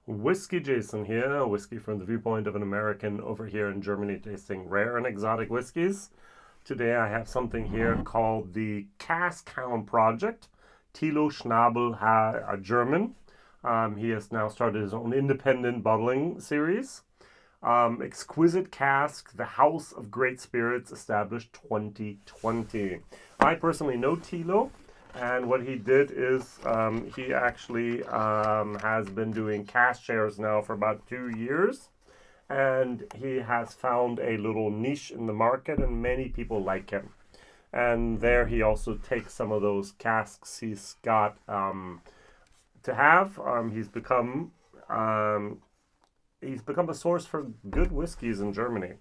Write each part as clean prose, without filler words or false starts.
WhiskyJaosn here, whiskey from the viewpoint of an American over here in Germany tasting rare and exotic whiskeys. Today I have something here called the Caskhound project. Thilo Schnabel, a German. He has now started his own independent bottling series. Exquisite Casks, the House of Great Spirits, established 2020. I personally know Thilo. And what he did is he actually has been doing cask shares now for about 2 years. And he has found a little niche in the market and many people like him. And there he also takes some of those casks he's got to have. He's become a source for good whiskeys in Germany.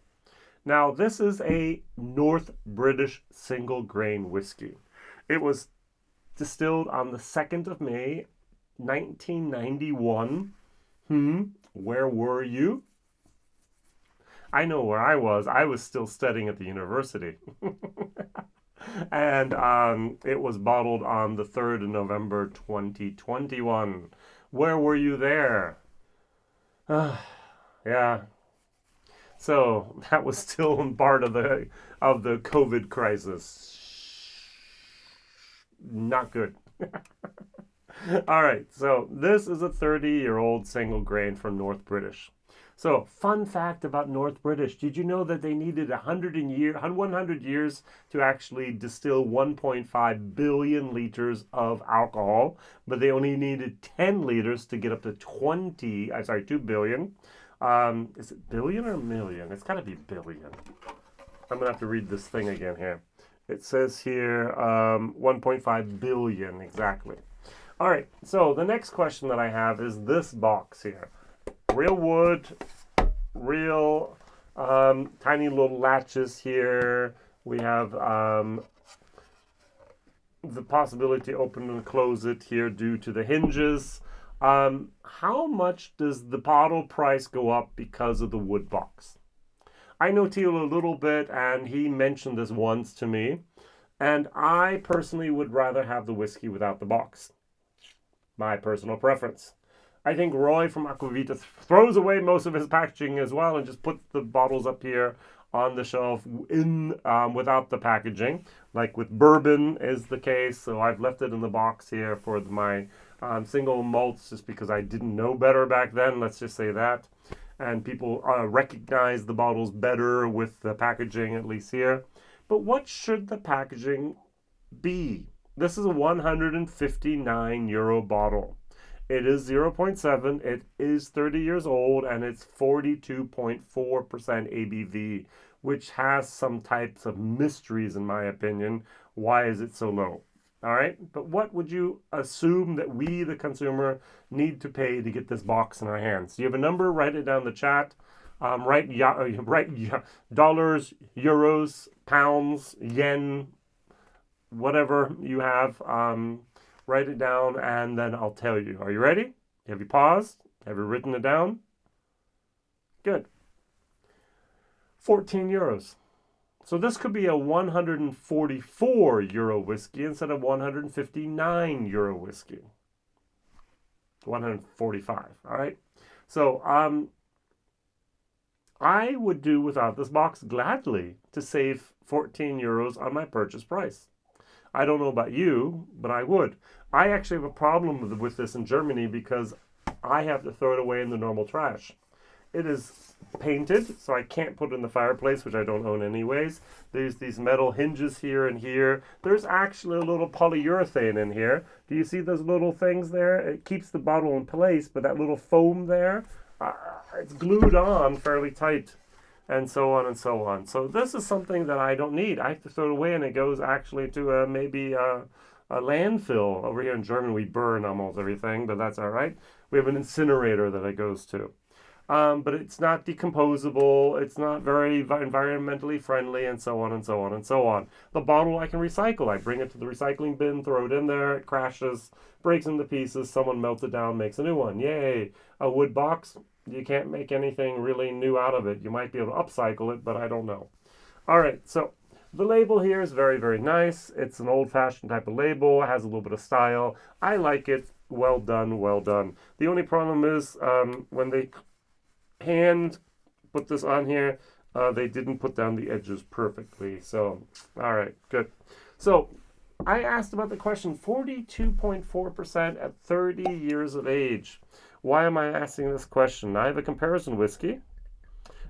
Now this is a North British single grain whiskey. It was distilled on the 2nd of May, 1991. Where were you? I know where I was. I was still studying at the university. And it was bottled on the 3rd of November, 2021. Where were you there? Yeah. So that was still part of the COVID crisis. Not good. All right, so this is a 30-year-old single grain from North British. So, fun fact about North British. Did you know that they needed 100 years to actually distill 1.5 billion liters of alcohol, but they only needed 10 liters to get up to 2 billion. Is it billion or million? It's got to be billion. I'm going to have to read this thing again here. It says here 1.5 billion exactly. All right, so the next question that I have is this box here. Real wood, real tiny little latches here. We have the possibility to open and close it here due to the hinges. How much does the bottle price go up because of the wood box? I know Thilo a little bit, and he mentioned this once to me. And I personally would rather have the whiskey without the box. My personal preference. I think Roy from Aquavita throws away most of his packaging as well and just puts the bottles up here on the shelf without the packaging. Like with Bourbon is the case. So I've left it in the box here for my single malts just because I didn't know better back then. Let's just say that. And people recognize the bottles better with the packaging, at least here. But what should the packaging be? This is a 159 euro bottle. It is 0.7, it is 30 years old, and it's 42.4% ABV, which has some types of mysteries in my opinion. Why is it so low? All right, but what would you assume that we, the consumer, need to pay to get this box in our hands? Do you have a number? Write it down in the chat. Write dollars, euros, pounds, yen, whatever you have. Write it down, and then I'll tell you. Are you ready? Have you paused? Have you written it down? Good. 14 euros. So this could be a 144 euro whiskey instead of 159 euro whiskey. 145, all right? So I would do without this box gladly to save 14 euros on my purchase price. I don't know about you, but I would. I actually have a problem with this in Germany because I have to throw it away in the normal trash. It is painted, so I can't put it in the fireplace, which I don't own anyways. There's these metal hinges here and here. There's actually a little polyurethane in here. Do you see those little things there? It keeps the bottle in place, but that little foam there, it's glued on fairly tight, and so on and so on. So this is something that I don't need. I have to throw it away, and it goes actually to maybe a landfill. Over here in Germany, we burn almost everything, but that's all right. We have an incinerator that it goes to. But it's not decomposable, it's not very environmentally friendly, and so on and so on and so on. The bottle I can recycle. I bring it to the recycling bin, throw it in there, it crashes, breaks into pieces, someone melts it down, makes a new one. Yay! A wood box, you can't make anything really new out of it. You might be able to upcycle it, but I don't know. All right, so the label here is very, very nice. It's an old-fashioned type of label. It has a little bit of style. I like it. well done, well done. The only problem is when they hand put this on here, they didn't put down the edges perfectly. So, all right, good. So, I asked about the question, 42.4% at 30 years of age. Why am I asking this question? I have a comparison whiskey,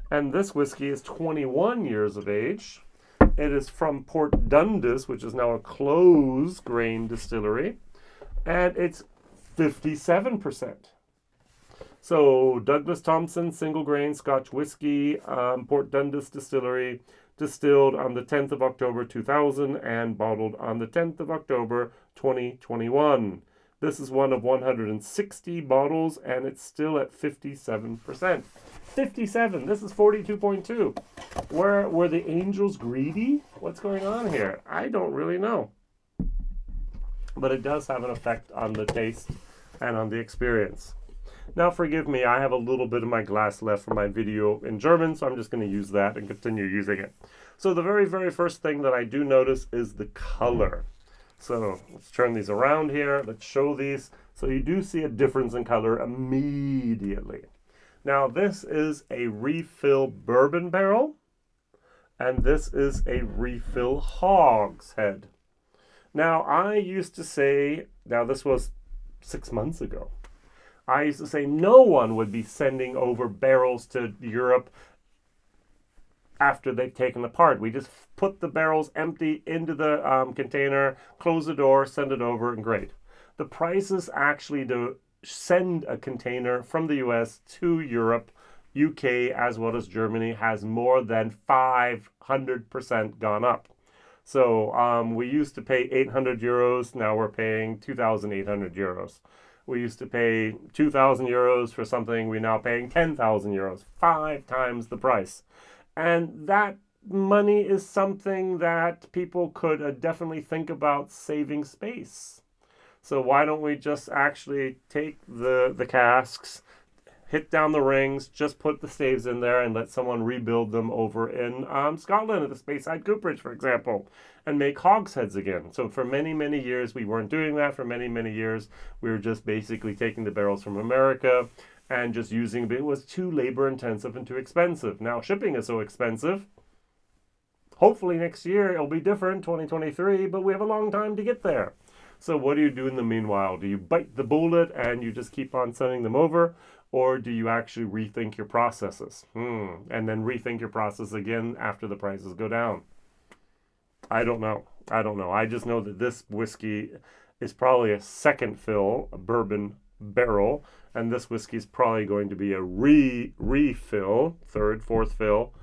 and this whiskey is 21 years of age. It is from Port Dundas, which is now a closed grain distillery, and it's 57%. So Douglas Thompson Single Grain Scotch Whisky, Port Dundas Distillery, distilled on the 10th of October 2000 and bottled on the 10th of October 2021. This is one of 160 bottles, and it's still at 57%. 57. This is 42.2. Were the angels greedy? What's going on here? I don't really know. But it does have an effect on the taste and on the experience. Now, forgive me, I have a little bit of my glass left for my video in German, so I'm just going to use that and continue using it. So the very, very first thing that I do notice is the color. So let's turn these around here. Let's show these. So you do see a difference in color immediately. Now, this is a refill bourbon barrel, and this is a refill hogshead. Now, I used to say, now this was 6 months ago, I used to say no one would be sending over barrels to Europe after they've taken apart. We just put the barrels empty into the container, close the door, send it over, and great. The prices actually to send a container from the US to Europe, UK, as well as Germany, has more than 500% gone up. So we used to pay 800 euros, now we're paying 2,800 euros. We used to pay 2,000 euros for something, we're now paying 10,000 euros, 5 times the price. And that money is something that people could definitely think about saving space. So why don't we just actually take the casks, hit down the rings, just put the staves in there and let someone rebuild them over in Scotland at the Speyside Cooperage, for example, and make hogsheads again. So for many, many years, we weren't doing that. For many, many years, we were just basically taking the barrels from America and just using it. It was too labor intensive and too expensive. Now shipping is so expensive. Hopefully next year it'll be different, 2023, but we have a long time to get there. So what do you do in the meanwhile? Do you bite the bullet and you just keep on sending them over? Or do you actually rethink your processes? And then rethink your process again after the prices go down? I don't know. I just know that this whiskey is probably a second fill, a bourbon barrel, and this whiskey is probably going to be a refill, third, fourth fill,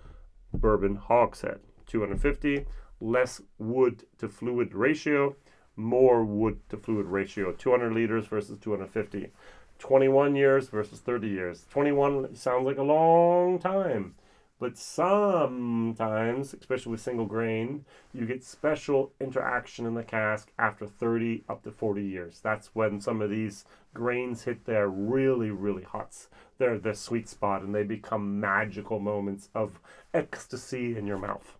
bourbon hogshead. 250, less wood to fluid ratio, more wood to fluid ratio, 200 liters versus 250. 21 years versus 30 years. 21 sounds like a long time, but sometimes, especially with single grain, you get special interaction in the cask after 30 up to 40 years. That's when some of these grains hit their really, really hot, their sweet spot, and they become magical moments of ecstasy in your mouth.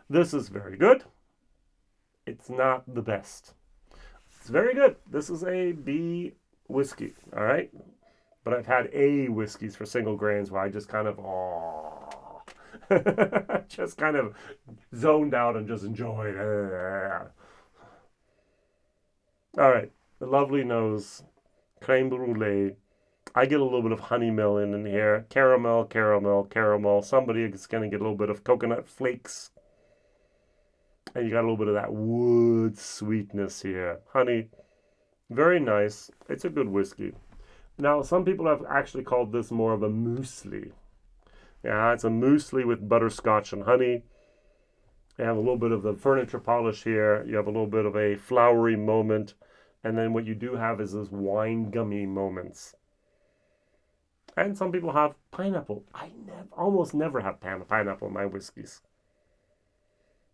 This is very good. It's not the best. It's very good. This is a B whiskey, all right? But I've had A whiskeys for single grains where I just kind of, just kind of zoned out and just enjoyed. All right, the lovely nose, creme brulee. I get a little bit of honey melon in here. Caramel, caramel, caramel. Somebody is going to get a little bit of coconut flakes. And you got a little bit of that wood sweetness here. Honey, very nice. It's a good whiskey. Now, some people have actually called this more of a muesli. Yeah, it's a muesli with butterscotch and honey. You have a little bit of the furniture polish here. You have a little bit of a flowery moment. And then what you do have is those wine gummy moments. And some people have pineapple. I almost never have pineapple in my whiskeys.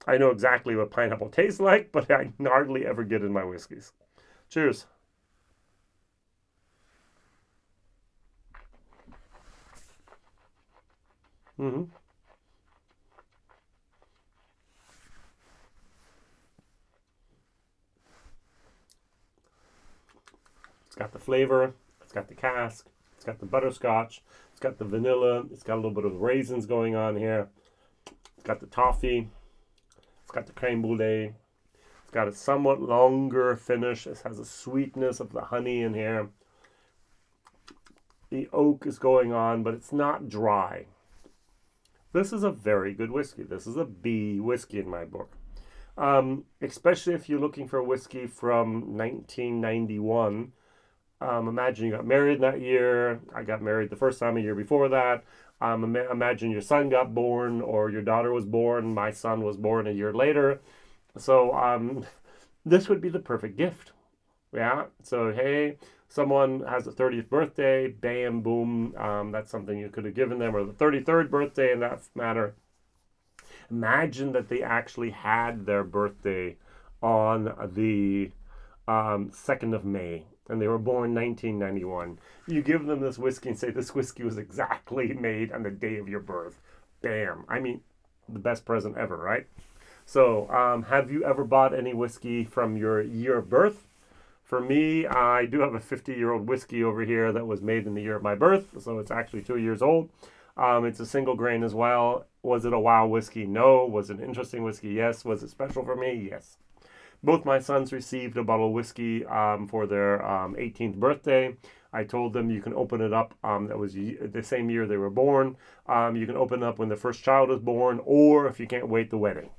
I know exactly what pineapple tastes like, but I hardly ever get it in my whiskeys. Cheers. It's got the flavor. It's got the cask. It's got the butterscotch. It's got the vanilla. It's got a little bit of raisins going on here. It's got the toffee. It's got the creme brulee. It's got a somewhat longer finish. It has a sweetness of the honey in here. The oak is going on, but it's not dry. This is a very good whiskey. This is a B whiskey in my book. Especially if you're looking for a whiskey from 1991. Imagine you got married that year. I got married the first time a year before that. Imagine your son got born or your daughter was born. My son was born a year later. So this would be the perfect gift. Yeah. So, hey, someone has a 30th birthday. Bam, boom. That's something you could have given them. Or the 33rd birthday in that matter. Imagine that they actually had their birthday on the 2nd of May. And they were born 1991. You give them this whiskey and say, this whiskey was exactly made on the day of your birth. Bam. I mean, the best present ever, right? So, have you ever bought any whiskey from your year of birth? For me, I do have a 50-year-old whiskey over here that was made in the year of my birth. So it's actually 2 years old. It's a single grain as well. Was it a wow whiskey? No. Was it an interesting whiskey? Yes. Was it special for me? Yes. Both my sons received a bottle of whiskey for their 18th birthday. I told them you can open it up. That was the same year they were born. You can open it up when the first child is born, or if you can't wait, the wedding.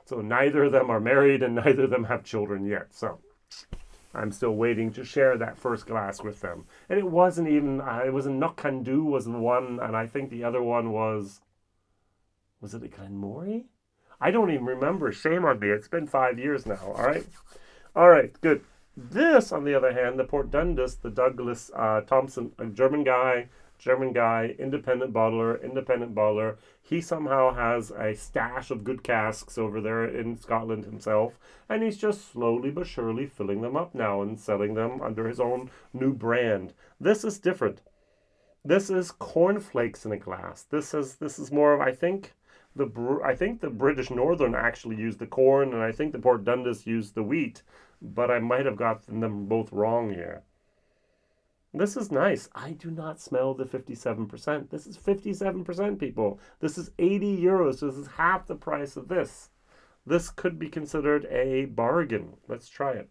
So neither of them are married and neither of them have children yet. So I'm still waiting to share that first glass with them. And it wasn't even, it was a Knock-Can-Do was the one, and I think the other one was it a Glenmorangie? I don't even remember. Shame on me. It's been 5 years now. All right. All right. Good. This, on the other hand, the Port Dundas, the Douglas Thompson, a German guy, independent bottler. He somehow has a stash of good casks over there in Scotland himself, and he's just slowly but surely filling them up now and selling them under his own new brand. This is different. This is cornflakes in a glass. This is more of, I think the British Northern actually used the corn, and I think the Port Dundas used the wheat, but I might have gotten them both wrong here. This is nice. I do not smell the 57%. This is 57%, people. This is 80 euros. So this is half the price of this. This could be considered a bargain. Let's try it.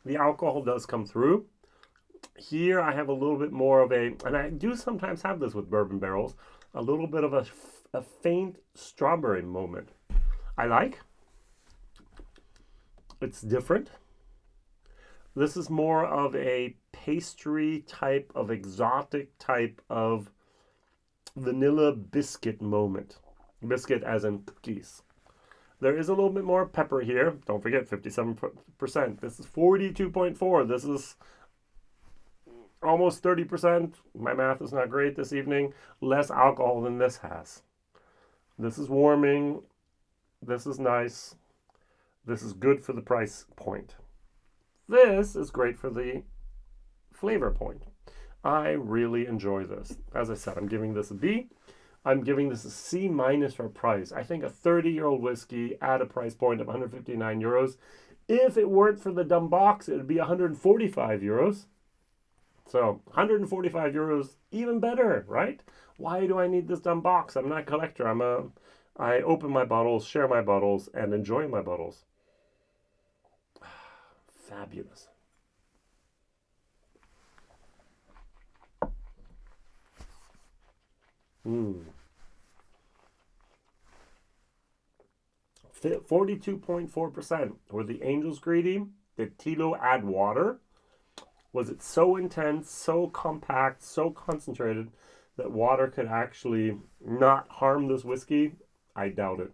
The alcohol does come through. Here I have a little bit more of a, and I do sometimes have this with bourbon barrels, a little bit of a faint strawberry moment. I like. It's different. This is more of a pastry type of exotic type of vanilla biscuit moment. Biscuit as in cookies. There is a little bit more pepper here. Don't forget, 57%. This is 42.4. This is almost 30%. My math is not great this evening. Less alcohol than this has. This is warming. This is nice. This is good for the price point. This is great for the flavor point. I really enjoy this. As I said, I'm giving this a B. I'm giving this a C- for price. I think a 30-year-old whiskey at a price point of 159 euros. If it weren't for the dumb box, it would be 145 euros. So 145 euros, even better, right? Why do I need this dumb box? I'm not a collector. I open my bottles, share my bottles, and enjoy my bottles. Fabulous. 42.4%. Were the angels greedy? Did Tilo add water? Was it so intense, so compact, so concentrated that water could actually not harm this whiskey? I doubt it.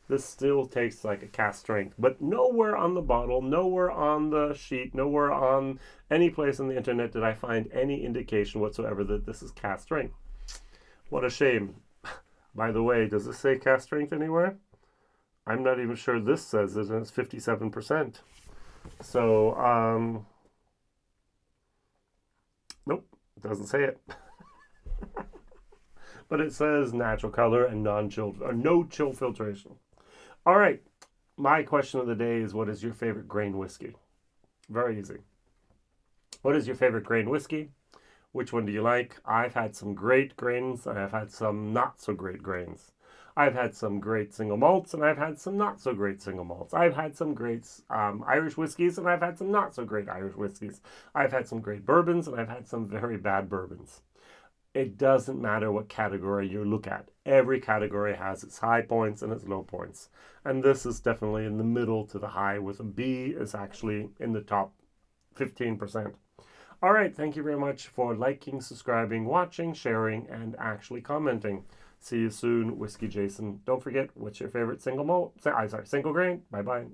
This still tastes like a cask strength, but nowhere on the bottle, nowhere on the sheet, nowhere on any place on the internet did I find any indication whatsoever that this is cask strength. What a shame. By the way, does this say cask strength anywhere? I'm not even sure this says it, and it's 57%. So, nope, it doesn't say it. but it says natural color and non-chilled, or no chill filtration. All right, my question of the day is, what is your favorite grain whiskey? Very easy. What is your favorite grain whiskey? Which one do you like? I've had some great grains, and I've had some not so great grains. I've had some great single malts, and I've had some not so great single malts. I've had some great Irish whiskeys, and I've had some not so great Irish whiskeys. I've had some great bourbons, and I've had some very bad bourbons. It doesn't matter what category you look at. Every category has its high points and its low points. And this is definitely in the middle to the high, with a B is actually in the top 15%. All right, thank you very much for liking, subscribing, watching, sharing, and actually commenting. See you soon, WhiskyJaosn. Don't forget, what's your favorite single malt? Single grain. Bye-bye.